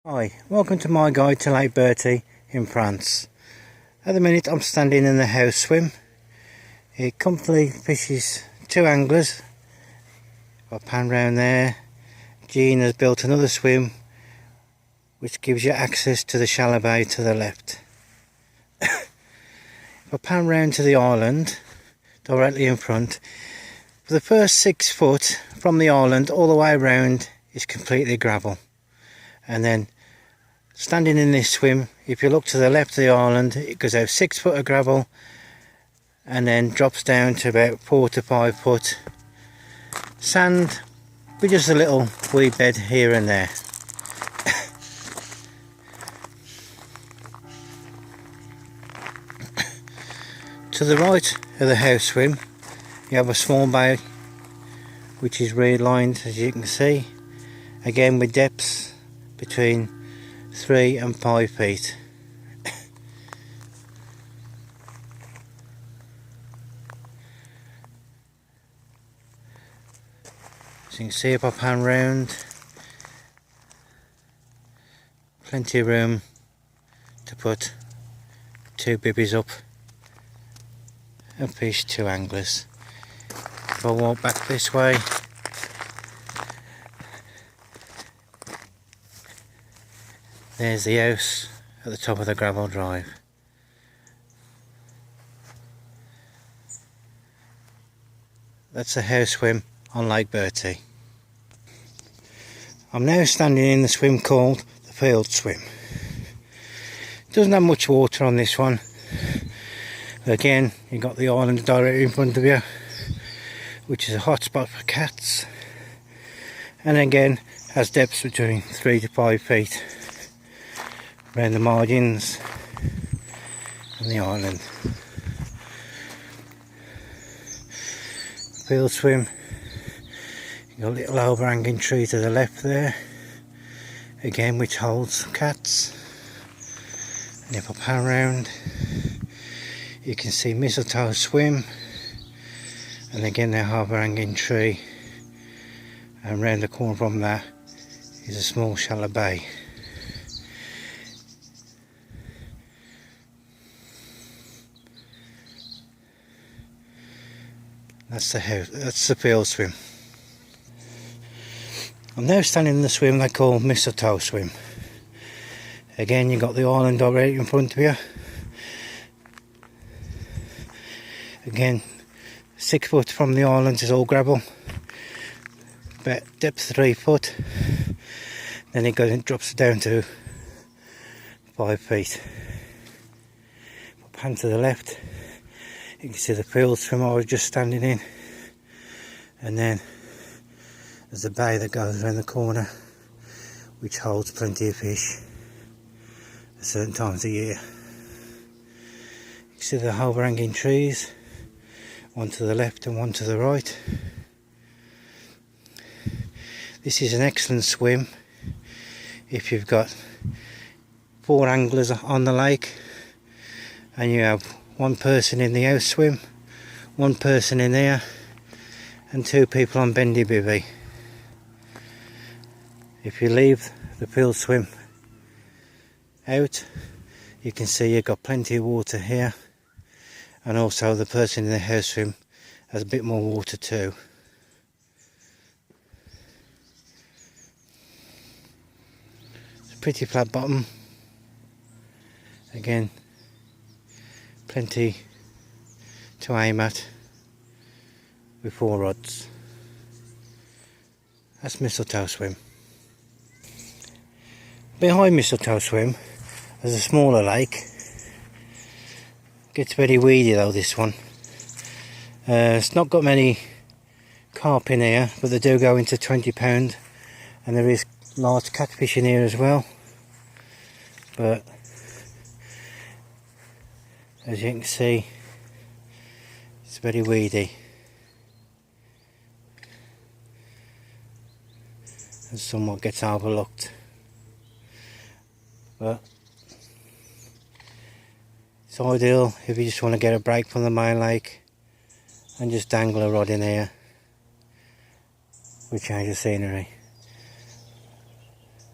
Hi, welcome to my guide to Lake Bertie in France. At the minute I'm standing in the house swim. It comfortably fishes two anglers. If I pan round there, Jean has built another swim which gives you access to the shallow bay to the left. If I pan round to the island directly in front, for the first 6 foot from the island all the way around is completely gravel. And then standing in this swim, if you look to the left of the island, it goes out 6 foot of gravel and then drops down to about 4 to 5 foot sand with just a little weed bed here and there. To the right of the house swim you have a small bay which is relined, as you can see, again with depths between 3 and 5 feet. As you can see, if I pan round, plenty of room to put 2 bibbies up and fish 2 anglers. If I walk back this way, there's the house at the top of the gravel drive. That's a house swim on Lake Bertie. I'm now standing in the swim called the field swim. Doesn't have much water on this one. Again, you've got the island directly in front of you, which is a hot spot for cats, and again has depths between 3 to 5 feet around the margins and the island. Field swim, you've got a little overhanging tree to the left there, again which holds cats. And if I pan around, you can see mistletoe swim, and again the overhanging tree, and round the corner from that is a small shallow bay. That's the house, that's the field swim. I'm now standing in the swim they call mistletoe swim. Again, you've got the island directly in front of you. Again, 6 foot from the island is all gravel, about depth 3 foot. Then it goes and drops down to 5 feet. Pan to the left, you can see the field swim I was just standing in, and then there's a bay that goes around the corner which holds plenty of fish at certain times of year. You can see the overhanging trees, one to the left and one to the right. This is an excellent swim if you've got 4 anglers on the lake and you have 1 person in the house swim, 1 person in there, and 2 people on Bendy bivvy. If you leave the field swim out, you can see you've got plenty of water here, and also the person in the house swim has a bit more water too. It's a pretty flat bottom. Again, plenty to aim at with 4 rods. That's mistletoe swim. Behind mistletoe swim there's a smaller lake. Gets very weedy though, this one. It's not got many carp in here, but they do go into 20 pound, and there is large catfish in here as well. But as you can see, it's very weedy and somewhat gets overlooked, but it's ideal if you just want to get a break from the main lake and just dangle a rod in here with change of scenery.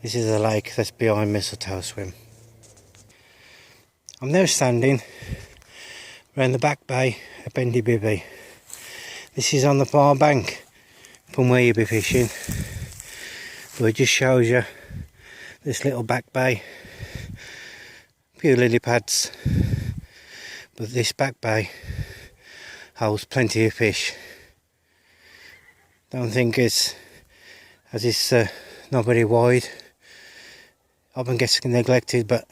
This is the lake that's behind Mistletoe Swim. I'm now standing around the back bay at Bendy. This is on the far bank from where you'll be fishing, but it just shows you this little back bay. A few lily pads, but this back bay holds plenty of fish. Don't think it's not very wide. Often gets neglected, but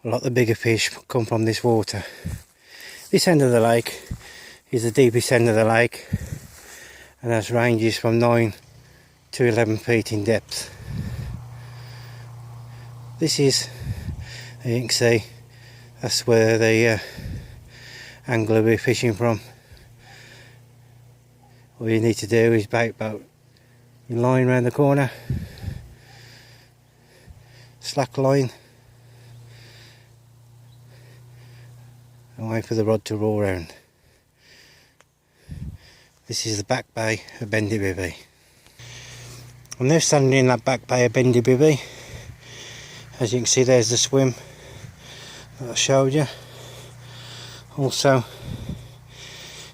a lot of the bigger fish come from this water. This end of the lake is the deepest end of the lake, and that ranges from 9 to 11 feet in depth. This is, as you can see, that's where the angler will be fishing from. All you need to do is bait boat your line round the corner, slack line, and wait for the rod to roll round. This is the back bay of Bendy. I'm now standing in that back bay of Bendy. As you can see, there's the swim that I showed you. Also,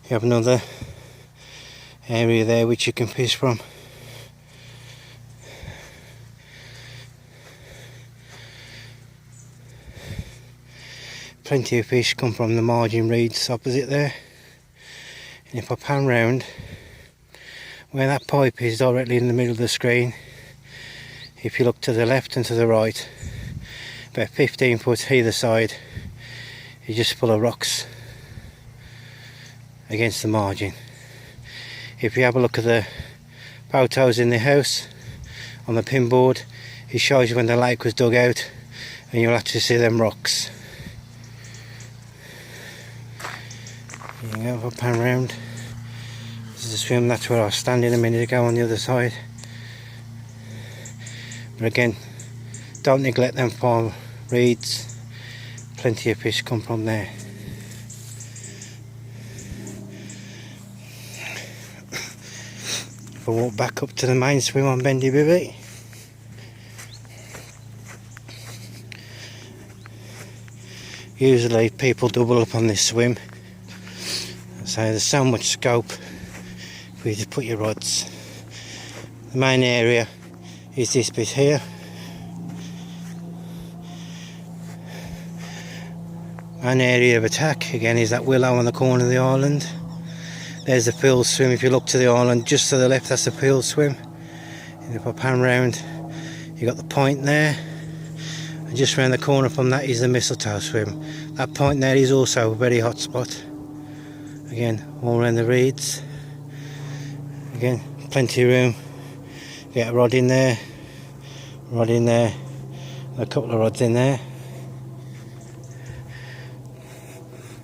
you have another area there which you can fish from. Plenty of fish come from the margin reeds opposite there. And if I pan round, where that pipe is directly in the middle of the screen, if you look to the left and to the right, about 15 foot either side, is just full of rocks against the margin. If you have a look at the photos in the house on the pin board, it shows you when the lake was dug out, and you'll actually see them rocks. Here you go, if I pan round, this is the swim. That's where I was standing a minute ago on the other side. But again, don't neglect them farm reeds, plenty of fish come from there. If I walk back up to the main swim on Bendy, usually people double up on this swim, so there's so much scope for you to put your rods. The main area is this bit here. An area of attack again is that willow on the corner of the island. There's the field swim. If you look to the island just to the left, that's the field swim. And if I pan round, you got the point there, and just round the corner from that is the mistletoe swim. That point there is also a very hot spot. Again, all around the reeds. Again, plenty of room. Get a rod in there, and a couple of rods in there.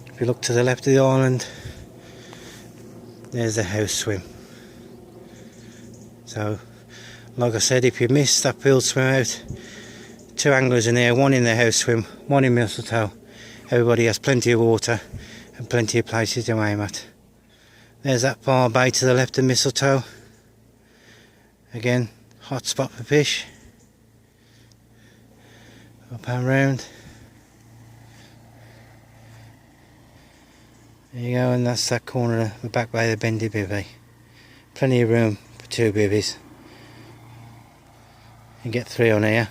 If you look to the left of the island, there's the house swim. So, like I said, if you miss that field swim out, 2 anglers in there, one in the house swim, one in mistletoe. Everybody has plenty of water and plenty of places to aim at. There's that far bay to the left of mistletoe. Again, hot spot for fish. Up and round. There you go, and that's that corner of the back bay of the Bendy. Plenty of room for 2 bivvies. You can get 3 on here,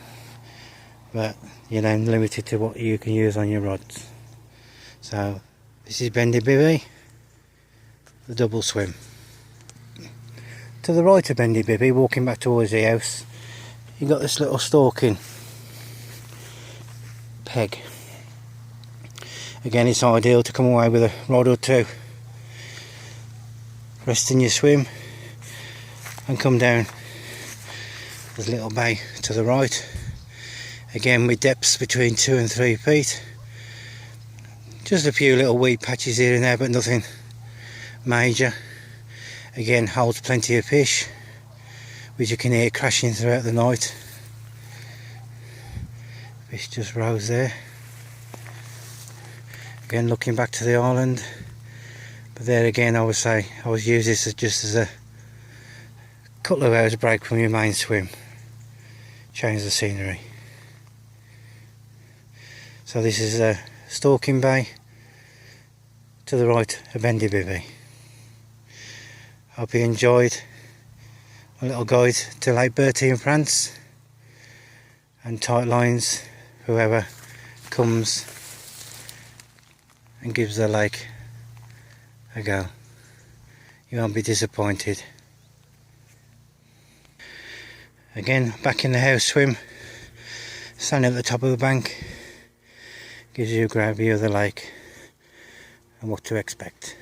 but you're now limited to what you can use on your rods. So this is Bendy, the double swim. To the right of Bendy, walking back towards the house, you've got this little stalking peg. Again, it's ideal to come away with a rod or 2, rest in your swim, and come down this little bay to the right. Again, with depths between 2 and 3 feet. Just a few little weed patches here and there, but nothing major. Again, holds plenty of fish, which you can hear crashing throughout the night. Fish just rose there. Again, looking back to the island, but there again, I would say I would use this just as a couple of hours break from your main swim. change the scenery. So this is Stalking Bay, to the right a Bendy bivvy. Hope you enjoyed a little guide to Lake Bertie in France, and tight lines whoever comes and gives the lake a go. You won't be disappointed. Again, back in the house swim, standing at the top of the bank, gives you a great view of the lake and what to expect.